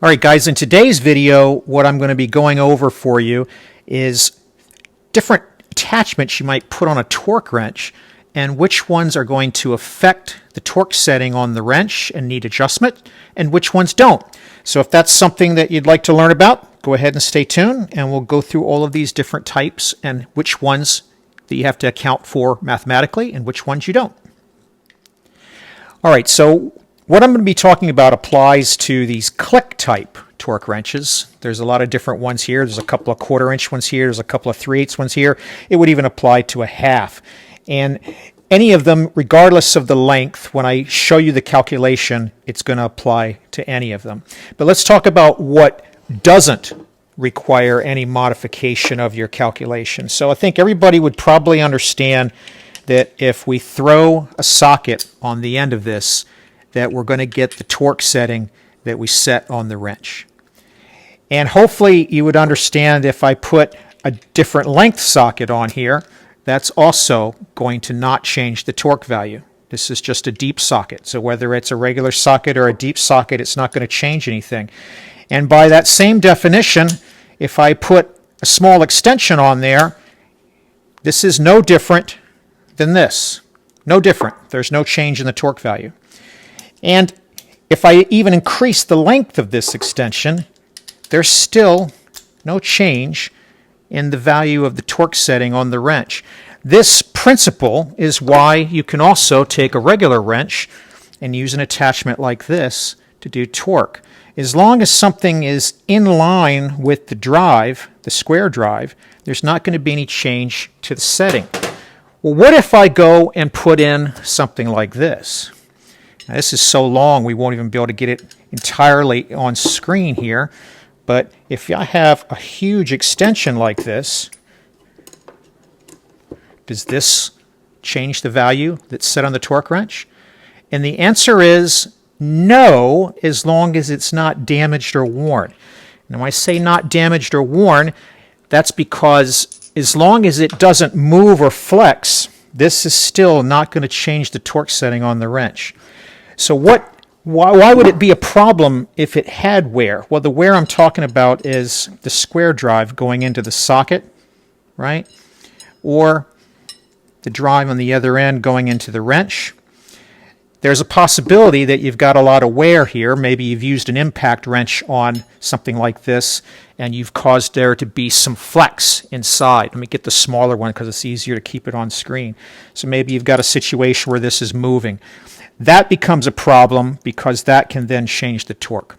Alright guys, in today's video what I'm going to be going over for you is different attachments you might put on a torque wrench and which ones are going to affect the torque setting on the wrench and need adjustment and which ones don't. So if that's something that you'd like to learn about, go ahead and stay tuned and we'll go through all of these different types and which ones that you have to account for mathematically and which ones you don't. Alright, so what I'm going to be talking about applies to these click type torque wrenches. There's a lot of different ones here. There's a couple of 1/4 inch ones here. There's a couple of 3/8 ones here. It would even apply to a half. And any of them, regardless of the length, when I show you the calculation, it's going to apply to any of them. But let's talk about what doesn't require any modification of your calculation. So I think everybody would probably understand that if we throw a socket on the end of this, that we're going to get the torque setting that we set on the wrench. And hopefully you would understand if I put a different length socket on here, that's also going to not change the torque value. This is just a deep socket. So whether it's a regular socket or a deep socket, it's not going to change anything. And by that same definition, if I put a small extension on there, this is no different than this. No different. There's no change in the torque value. And if I even increase the length of this extension, there's still no change in the value of the torque setting on the wrench. This principle is why you can also take a regular wrench and use an attachment like this to do torque. As long as something is in line with the drive, the square drive, there's not going to be any change to the setting. Well, what if I go and put in something like this? Now, this is so long we won't even be able to get it entirely on screen here. But if I have a huge extension like this, does this change the value that's set on the torque wrench? And the answer is no, as long as it's not damaged or worn. Now, when I say not damaged or worn, that's because as long as it doesn't move or flex, this is still not going to change the torque setting on the wrench. So why would it be a problem if it had wear? Well, the wear I'm talking about is the square drive going into the socket, right? Or the drive on the other end going into the wrench. There's a possibility that you've got a lot of wear here. Maybe you've used an impact wrench on something like this and you've caused there to be some flex inside. Let me get the smaller one because it's easier to keep it on screen. So maybe you've got a situation where this is moving. That becomes a problem because that can then change the torque.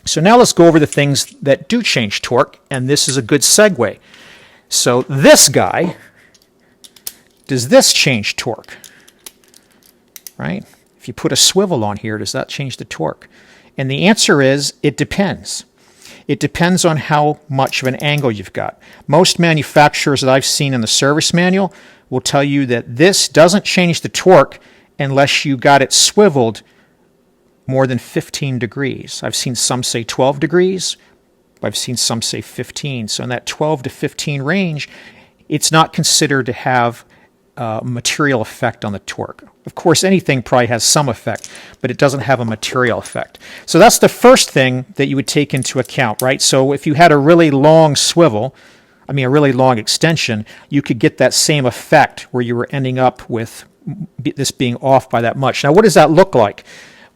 So now let's go over the things that do change torque, and this is a good segue. So this guy, does this change torque? Right? If you put a swivel on here, does that change the torque? And the answer is it depends. It depends on how much of an angle you've got. Most manufacturers that I've seen in the service manual will tell you that this doesn't change the torque unless you got it swiveled more than 15 degrees. I've seen some say 12 degrees. I've seen some say 15. So in that 12 to 15 range, it's not considered to have a material effect on the torque. Of course, anything probably has some effect, but it doesn't have a material effect. So that's the first thing that you would take into account, right? So if you had a really long swivel, a really long extension, you could get that same effect where you were ending up with this being off by that much. Now, what does that look like?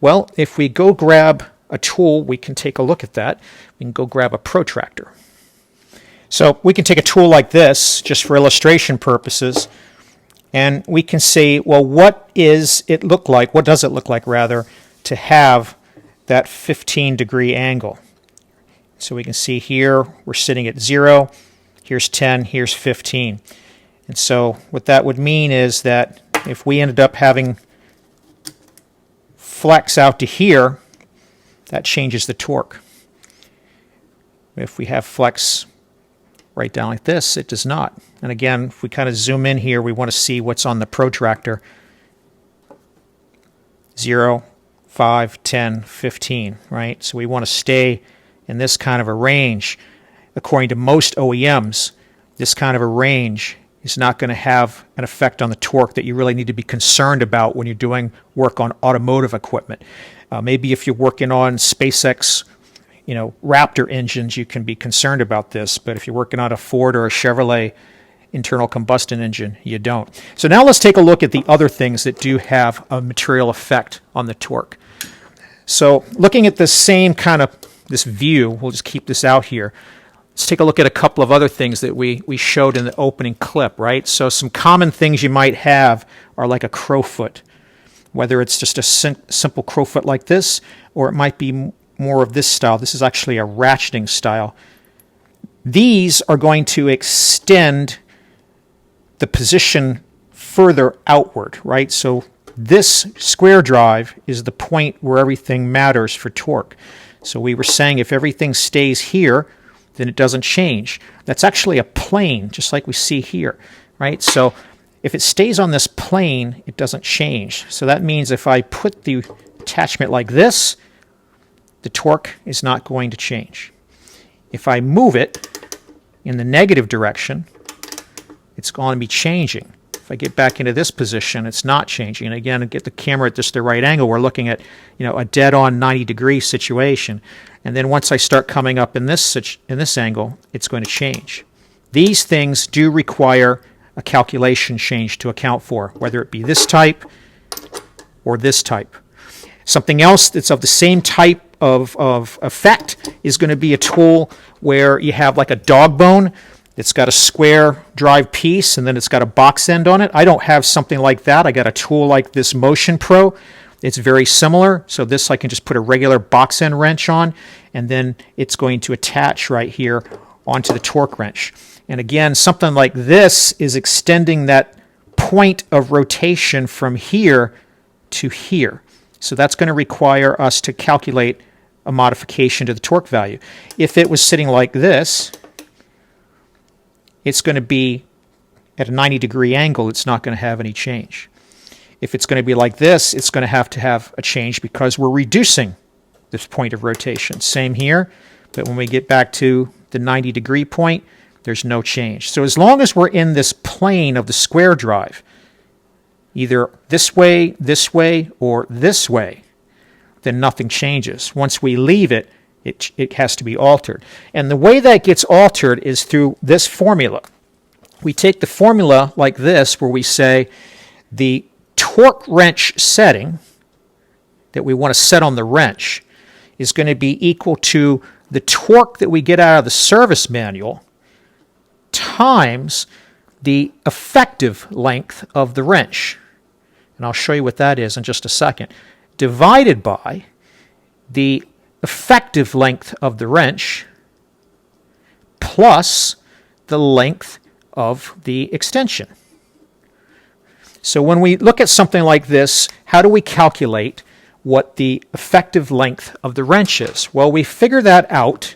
Well, if we go grab a tool, we can take a look at that. We can go grab a protractor. So we can take a tool like this, just for illustration purposes, and we can say, well, what does it look like, rather, to have that 15-degree angle? So we can see here, we're sitting at 0, here's 10, here's 15. And so what that would mean is that if we ended up having flex out to here, that changes the torque. If we have flex right down like this, it does not. And again, if we kind of zoom in here, we want to see what's on the protractor. 0, 5, 10, 15, right? So we want to stay in this kind of a range. According to most OEMs, this kind of a range is not going to have an effect on the torque that you really need to be concerned about when you're doing work on automotive equipment. Maybe if you're working on SpaceX Raptor engines, you can be concerned about this, but if you're working on a Ford or a Chevrolet internal combustion engine, you don't. So now let's take a look at the other things that do have a material effect on the torque. So looking at the same kind of this view, we'll just keep this out here. Let's take a look at a couple of other things that we showed in the opening clip, right? So some common things you might have are like a Crowfoot, whether it's just a simple Crowfoot like this, or it might be more of this style. This is actually a ratcheting style. These are going to extend the position further outward, right? So this square drive is the point where everything matters for torque. So we were saying if everything stays here, then it doesn't change. That's actually a plane, just like we see here, right? So if it stays on this plane, it doesn't change. So that means if I put the attachment like this, the torque is not going to change. If I move it in the negative direction, it's going to be changing. If I get back into this position, it's not changing. And again, get the camera at just the right angle, we're looking at a dead-on 90-degree situation. And then once I start coming up in this angle, it's going to change. These things do require a calculation change to account for, whether it be this type or this type. Something else that's of the same type of effect is going to be a tool where you have like a dog bone. It's got a square drive piece and then it's got a box end on it. I don't have something like that. I got a tool like this Motion Pro. It's very similar. So this I can just put a regular box end wrench on, and then it's going to attach right here onto the torque wrench. And again, something like this is extending that point of rotation from here to here. So that's going to require us to calculate a modification to the torque value. If it was sitting like this, it's going to be at a 90-degree angle. It's not going to have any change. If it's going to be like this, it's going to have a change because we're reducing this point of rotation. Same here, but when we get back to the 90-degree point, there's no change. So as long as we're in this plane of the square drive, either this way, or this way, then nothing changes. Once we leave it, it has to be altered. And the way that gets altered is through this formula. We take the formula like this, where we say the torque wrench setting that we want to set on the wrench is going to be equal to the torque that we get out of the service manual times the effective length of the wrench. And I'll show you what that is in just a second. Divided by the effective length of the wrench plus the length of the extension. So when we look at something like this, how do we calculate what the effective length of the wrench is? Well, we figure that out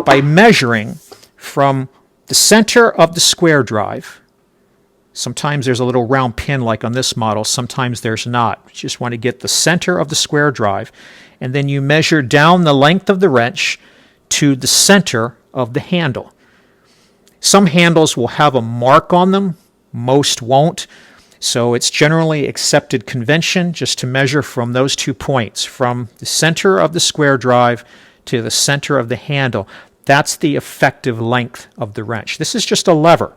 by measuring from the center of the square drive. Sometimes there's a little round pin like on this model, sometimes there's not. You just want to get the center of the square drive, and then you measure down the length of the wrench to the center of the handle. Some handles will have a mark on them, most won't. So it's generally accepted convention just to measure from those 2 points, from the center of the square drive to the center of the handle. That's the effective length of the wrench. This is just a lever.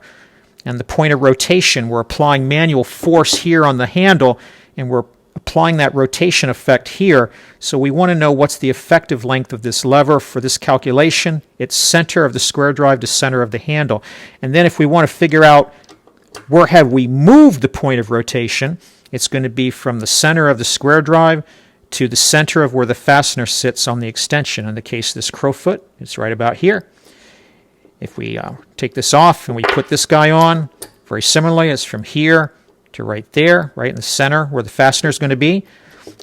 And the point of rotation, we're applying manual force here on the handle, and we're applying that rotation effect here. So we want to know what's the effective length of this lever for this calculation. It's center of the square drive to center of the handle. And then if we want to figure out where have we moved the point of rotation, it's going to be from the center of the square drive to the center of where the fastener sits on the extension. In the case of this Crowfoot, it's right about here. If we take this off and we put this guy on, very similarly, it's from here to right there, right in the center where the fastener is going to be.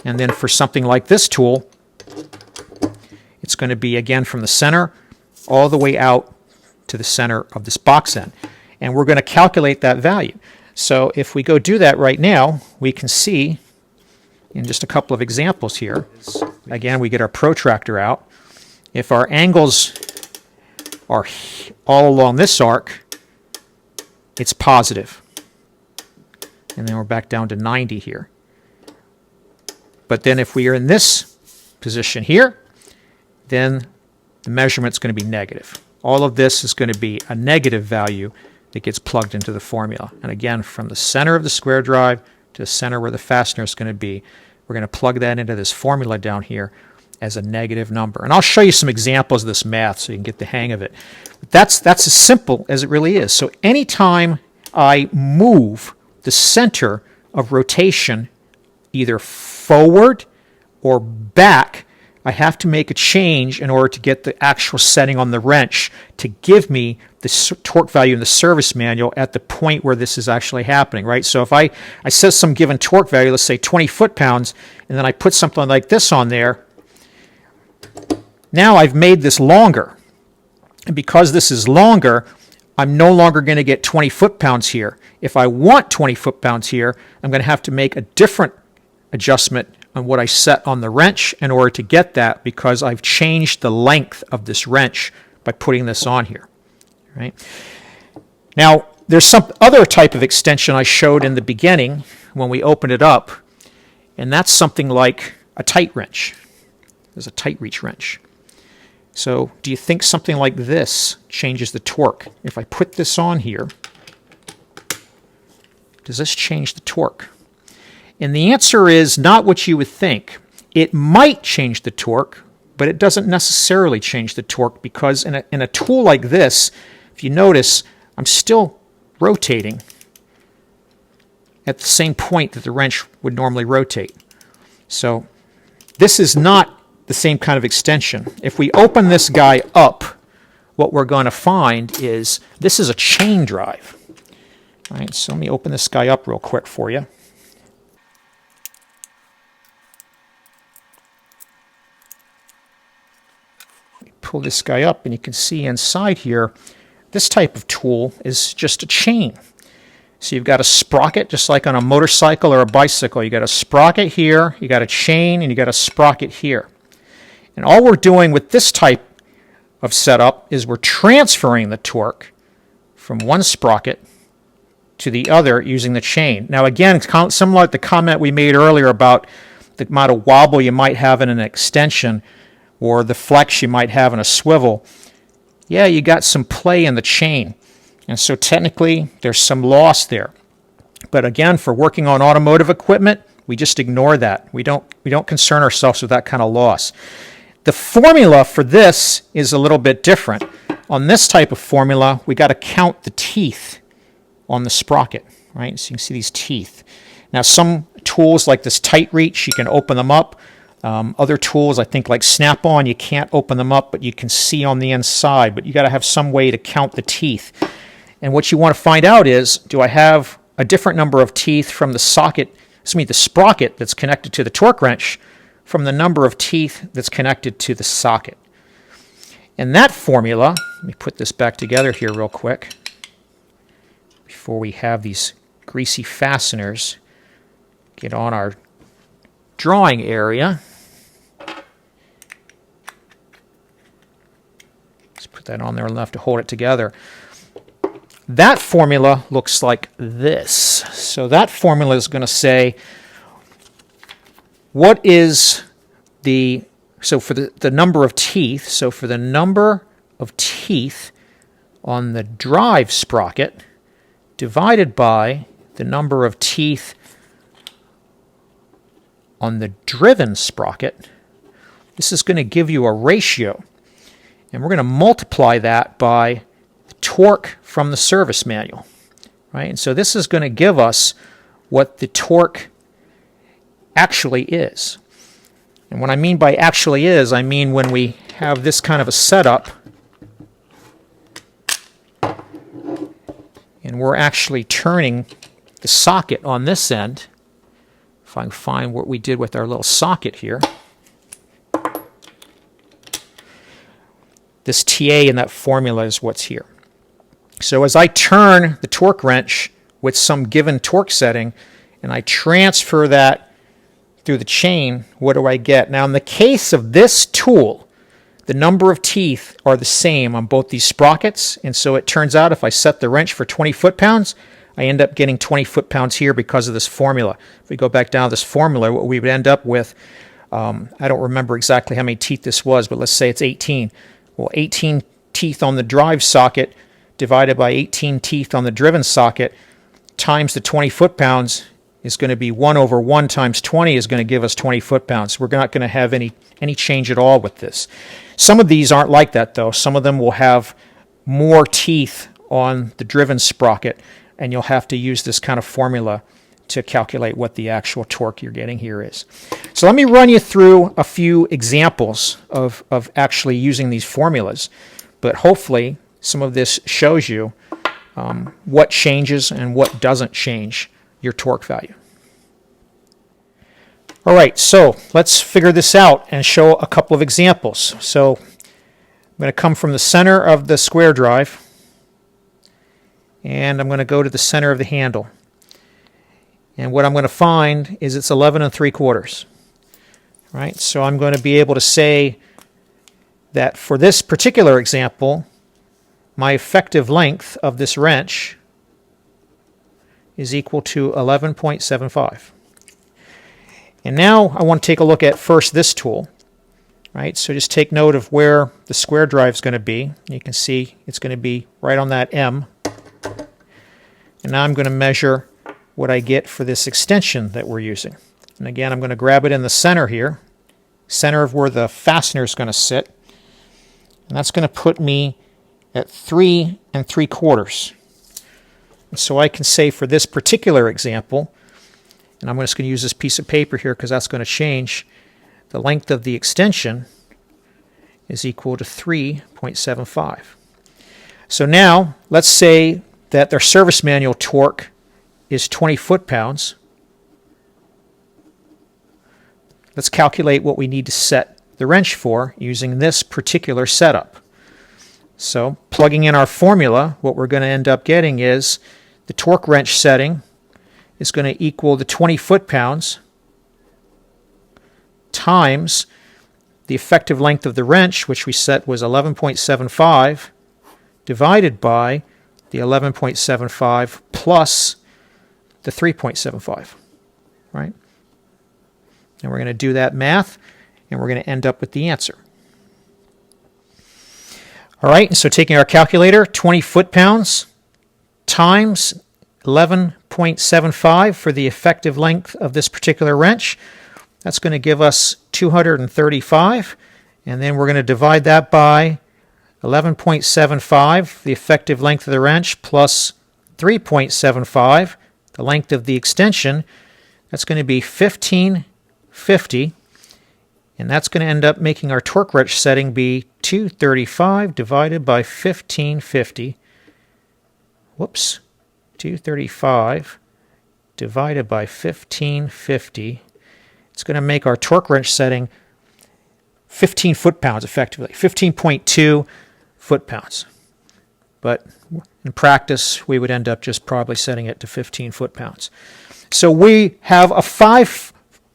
And then for something like this tool, it's going to be again from the center all the way out to the center of this box end. And we're going to calculate that value. So if we go do that right now, we can see in just a couple of examples here. Again, we get our protractor out. If our angles are all along this arc, it's positive. And then we're back down to 90 here. But then if we are in this position here, then the measurement's going to be negative. All of this is going to be a negative value that gets plugged into the formula. And again, from the center of the square drive to the center where the fastener is going to be, we're going to plug that into this formula down here as a negative number. And I'll show you some examples of this math so you can get the hang of it. But that's as simple as it really is. So anytime I move the center of rotation either forward or back, I have to make a change in order to get the actual setting on the wrench to give me the torque value in the service manual at the point where this is actually happening, right? So if I set some given torque value, let's say 20 foot-pounds, and then I put something like this on there, now I've made this longer. And because this is longer, I'm no longer going to get 20 foot-pounds here. If I want 20 foot-pounds here, I'm going to have to make a different adjustment on what I set on the wrench in order to get that, because I've changed the length of this wrench by putting this on here. Right? Now, there's some other type of extension I showed in the beginning when we opened it up, and that's something like a tight wrench. There's a Tite-Reach wrench. So do you think something like this changes the torque? If I put this on here, does this change the torque? And the answer is not what you would think. It might change the torque, but it doesn't necessarily change the torque, because in a tool like this, if you notice, I'm still rotating at the same point that the wrench would normally rotate. So this is not the same kind of extension. If we open this guy up, what we're going to find is this is a chain drive. All right, so let me open this guy up real quick for you. Pull this guy up, and you can see inside here, this type of tool is just a chain. So you've got a sprocket, just like on a motorcycle or a bicycle. You got a sprocket here, you got a chain, and you got a sprocket here. And all we're doing with this type of setup is we're transferring the torque from one sprocket to the other using the chain. Now again, it's similar to the comment we made earlier about the amount of wobble you might have in an extension, or the flex you might have in a swivel. Yeah, you got some play in the chain. And so technically, there's some loss there. But again, for working on automotive equipment, we just ignore that. We don't concern ourselves with that kind of loss. The formula for this is a little bit different. On this type of formula, we got to count the teeth on the sprocket, right? So you can see these teeth. Now, some tools like this Tite-Reach, you can open them up. Other tools, I think like Snap-on, you can't open them up, but you can see on the inside. But you got to have some way to count the teeth. And what you want to find out is, do I have a different number of teeth from the the sprocket that's connected to the torque wrench from the number of teeth that's connected to the socket? And that formula, let me put this back together here real quick before we have these greasy fasteners get on our drawing area. Let's put that on there enough to hold it together. That formula looks like this. So that formula is going to say, what is for the number of teeth, so for the number of teeth on the drive sprocket divided by the number of teeth on the driven sprocket, this is going to give you a ratio. And we're going to multiply that by the torque from the service manual. Right? And so this is going to give us what the torque actually is. And what I mean by actually is, I mean when we have this kind of a setup and we're actually turning the socket on this end. If I can find what we did with our little socket here. This TA in that formula is what's here. So as I turn the torque wrench with some given torque setting and I transfer that through the chain, what do I get? Now in the case of this tool, the number of teeth are the same on both these sprockets, and so it turns out if I set the wrench for 20 foot-pounds, I end up getting 20 foot-pounds here because of this formula. If we go back down to this formula, what we would end up with I don't remember exactly how many teeth this was, but let's say it's 18. Well, 18 teeth on the drive socket divided by 18 teeth on the driven socket times the 20 foot-pounds is going to be 1 over 1 times 20 is going to give us 20 foot-pounds. We're not going to have any change at all with this. Some of these aren't like that, though. Some of them will have more teeth on the driven sprocket, and you'll have to use this kind of formula to calculate what the actual torque you're getting here is. So let me run you through a few examples of actually using these formulas, but hopefully some of this shows you what changes and what doesn't change your torque value. All right, so let's figure this out and show a couple of examples. So I'm going to come from the center of the square drive, and I'm going to go to the center of the handle. And what I'm going to find is it's 11 3/4. Right? So I'm going to be able to say that for this particular example, my effective length of this wrench is equal to 11.75. And now I want to take a look at first this tool. Right? So just take note of where the square drive is going to be. You can see it's going to be right on that M. And now I'm going to measure what I get for this extension that we're using. And again, I'm going to grab it in the center here, center of where the fastener is going to sit. And that's going to put me at 3 3/4. And so I can say for this particular example, and I'm just going to use this piece of paper here because that's going to change, the length of the extension is equal to 3.75. So now, let's say that their service manual torque is 20 foot-pounds. Let's calculate what we need to set the wrench for using this particular setup. So plugging in our formula, what we're going to end up getting is the torque wrench setting is going to equal the 20 foot-pounds times the effective length of the wrench, which we set was 11.75, divided by the 11.75 plus the 3.75, right? And we're going to do that math, and we're going to end up with the answer. All right, so taking our calculator, 20 foot-pounds times 11.75 for the effective length of this particular wrench, that's going to give us 235, and then we're going to divide that by 11.75, the effective length of the wrench, plus 3.75, the length of the extension. That's going to be 1550, and that's going to end up making our torque wrench setting be 235 divided by 1550. Whoops, 235 divided by 1550. It's going to make our torque wrench setting 15 foot-pounds effectively, 15.2 foot-pounds. But in practice, we would end up just probably setting it to 15 foot-pounds. So we have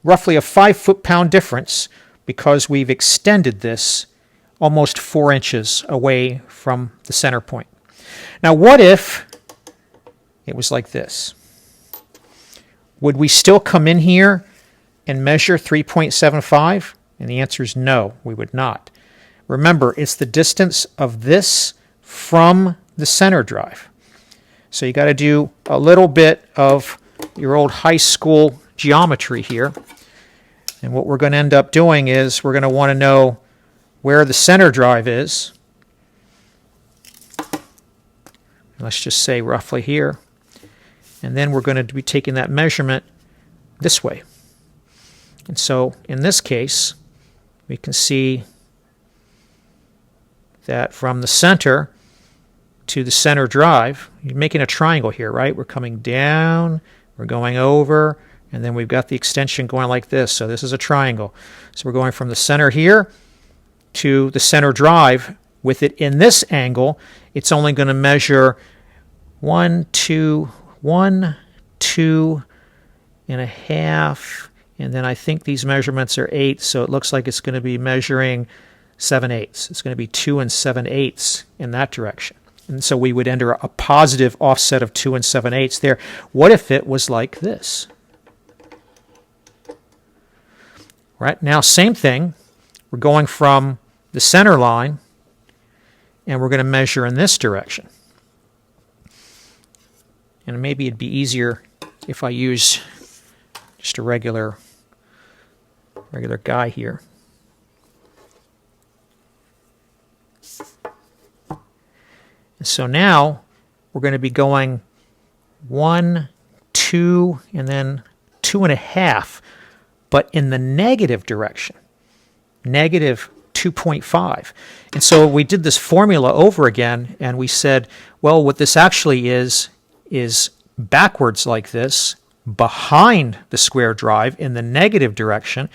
roughly a 5 foot-pound difference because we've extended this almost 4 inches away from the center point. Now, what if it was like this? Would we still come in here and measure 3.75? And the answer is no, we would not. Remember, it's the distance of this from the center drive. So you got to do a little bit of your old high school geometry here. And what we're going to end up doing is we're going to want to know where the center drive is. Let's just say roughly here. And then we're going to be taking that measurement this way. And so in this case, we can see that from the center to the center drive, you're making a triangle here, right? We're coming down, we're going over, and then we've got the extension going like this. So this is a triangle. So we're going from the center here to the center drive. With it in this angle, it's only going to measure 1, 2, 1, 2.5, and then I think these measurements are 8, so it looks like it's going to be measuring 7/8. It's going to be 2 7/8 in that direction. And so we would enter a positive offset of 2 7/8 there. What if it was like this? Right, now same thing. We're going from the center line, and we're going to measure in this direction. And maybe it'd be easier if I use just a regular guy here. And so now we're going to be going 1, 2, and then 2.5, but in the negative direction, negative 2.5. And so we did this formula over again, and we said, well, what this actually is backwards like this, behind the square drive in the negative direction.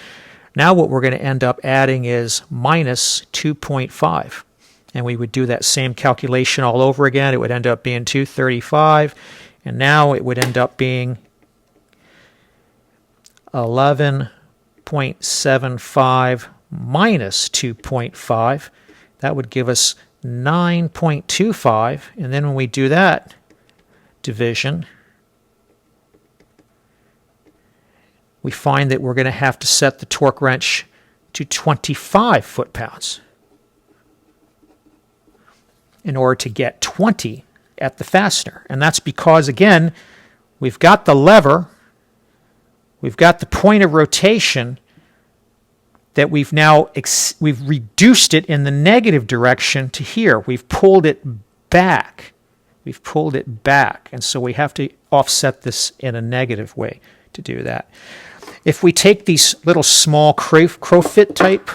Now what we're going to end up adding is minus 2.5. And we would do that same calculation all over again. It would end up being 235. And now it would end up being 11.75 minus 2.5. That would give us 9.25. And then when we do that division, we find that we're going to have to set the torque wrench to 25 foot-pounds in order to get 20 at the fastener. And that's because, again, we've got the lever, we've got the point of rotation that we've now we've reduced it in the negative direction to here. We've pulled it back. We've pulled it back. And so we have to offset this in a negative way to do that. If we take these little small Crowfoot type,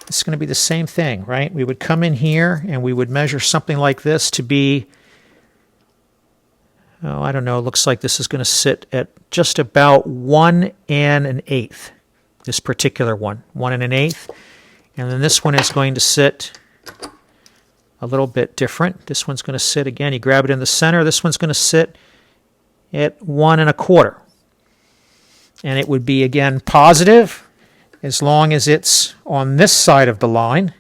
it's going to be the same thing, right? We would come in here and we would measure something like this to be, oh, I don't know, it looks like this is going to sit at just about 1 1/8. This particular one, 1 1/8. And then this one is going to sit a little bit different. This one's going to sit, again, you grab it in the center. This one's going to sit at 1 1/4. And it would be, again, positive as long as it's on this side of the line.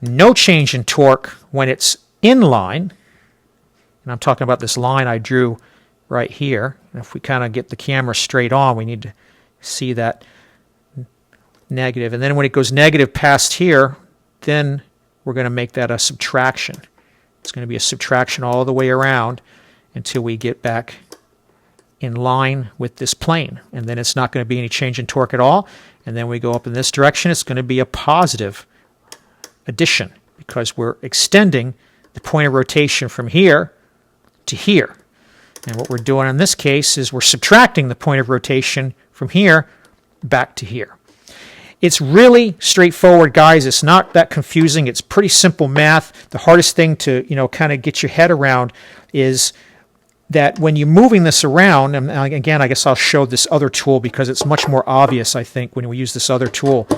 No change in torque when it's in line. And I'm talking about this line I drew right here. And if we kind of get the camera straight on, we need to see that negative. And then when it goes negative past here, then we're going to make that a subtraction. It's going to be a subtraction all the way around until we get back in line with this plane. And then it's not going to be any change in torque at all. And then we go up in this direction, it's going to be a positive addition because we're extending the point of rotation from here to here. And what we're doing in this case is we're subtracting the point of rotation from here back to here. It's really straightforward, guys. It's not that confusing. It's pretty simple math. The hardest thing to, kind of get your head around is that when you're moving this around, and again, I guess I'll show this other tool because it's much more obvious, I think, when we use this other tool.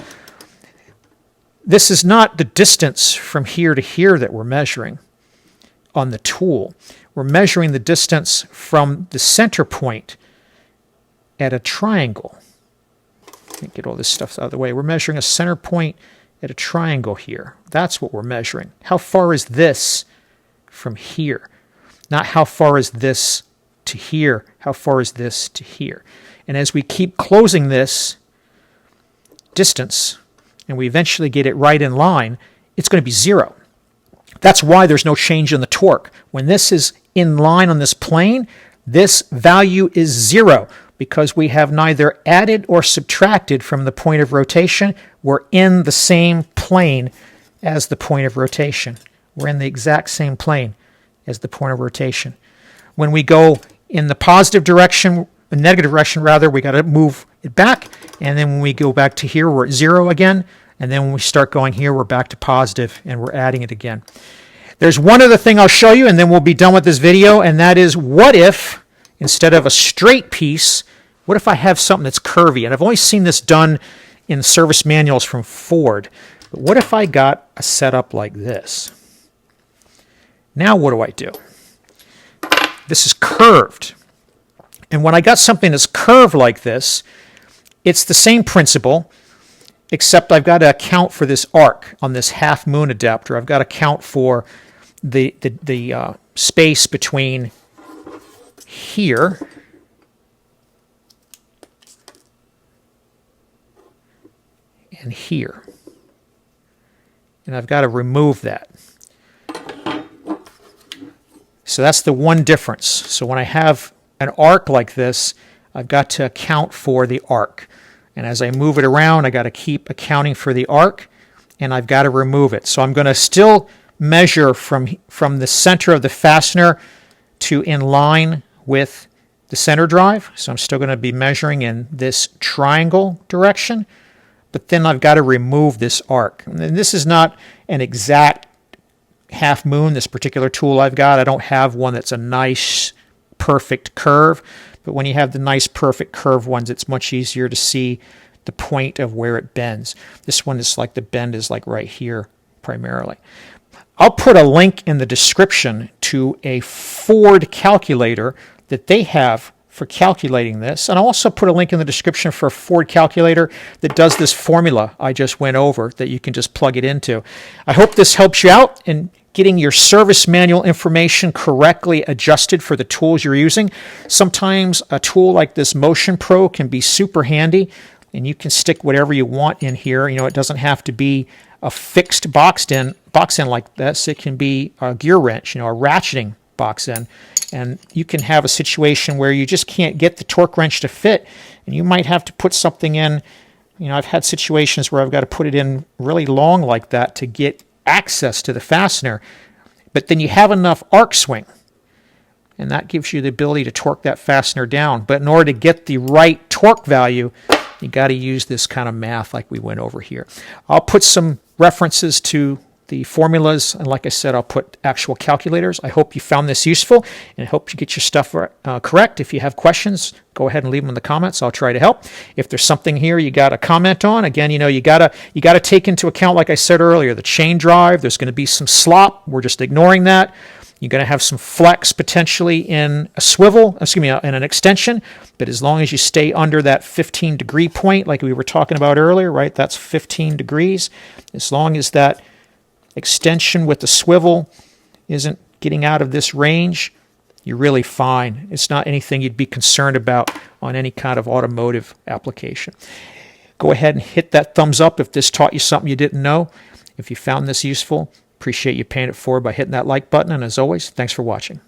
This is not the distance from here to here that we're measuring on the tool. We're measuring the distance from the center point at a triangle. Let me get all this stuff out of the way. We're measuring a center point at a triangle here. That's what we're measuring. How far is this from here? Not how far is this to here, how far is this to here. And as we keep closing this distance, and we eventually get it right in line, it's going to be 0. That's why there's no change in the torque. When this is in line on this plane, this value is 0 because we have neither added or subtracted from the point of rotation. We're in the same plane as the point of rotation. We're in the exact same plane as the point of rotation. When we go in the positive direction, the negative direction rather, we got to move it back. And then when we go back to here, we're at 0 again. And then when we start going here, we're back to positive and we're adding it again. There's one other thing I'll show you and then we'll be done with this video, and that is what if, instead of a straight piece, what if I have something that's curvy? And I've only seen this done in service manuals from Ford. But what if I got a setup like this? Now what do I do? This is curved. And when I got something that's curved like this, it's the same principle, except I've got to account for this arc on this half moon adapter. I've got to account for the space between here and here. And I've got to remove that. So that's the one difference. So when I have an arc like this, I've got to account for the arc. And as I move it around, I got to keep accounting for the arc, and I've got to remove it. So I'm going to still measure from the center of the fastener to in line with the center drive. So I'm still going to be measuring in this triangle direction, but then I've got to remove this arc. And this is not an exact half moon, this particular tool I've got. I don't have one that's a nice, perfect curve, but when you have the nice, perfect curve ones, it's much easier to see the point of where it bends. This one is like the bend is like right here primarily. I'll put a link in the description to a Ford calculator that they have for calculating this. And I'll also put a link in the description for a Ford calculator that does this formula I just went over that you can just plug it into. I hope this helps you out in getting your service manual information correctly adjusted for the tools you're using. Sometimes a tool like this Motion Pro can be super handy, and you can stick whatever you want in here. You know, it doesn't have to be a fixed box in like this. It can be a gear wrench, you know, a ratcheting box in. And you can have a situation where you just can't get the torque wrench to fit, and you might have to put something in. You know, I've had situations where I've got to put it in really long like that to get access to the fastener, but then you have enough arc swing, and that gives you the ability to torque that fastener down. But in order to get the right torque value, you got to use this kind of math like we went over here. I'll put some references to the formulas, and like I said, I'll put actual calculators. I hope you found this useful, and I hope you get your stuff correct. If you have questions, go ahead and leave them in the comments. I'll try to help. If there's something here you got to comment on, again, you know, you got to take into account, like I said earlier, the chain drive. There's going to be some slop. We're just ignoring that. You're going to have some flex potentially in a swivel, in an extension, but as long as you stay under that 15-degree point, like we were talking about earlier, right? That's 15 degrees. As long as that extension with the swivel isn't getting out of this range, you're really fine. It's not anything you'd be concerned about on any kind of automotive application. Go ahead and hit that thumbs up if this taught you something you didn't know. If you found this useful, appreciate you paying it forward by hitting that like button. And as always, thanks for watching.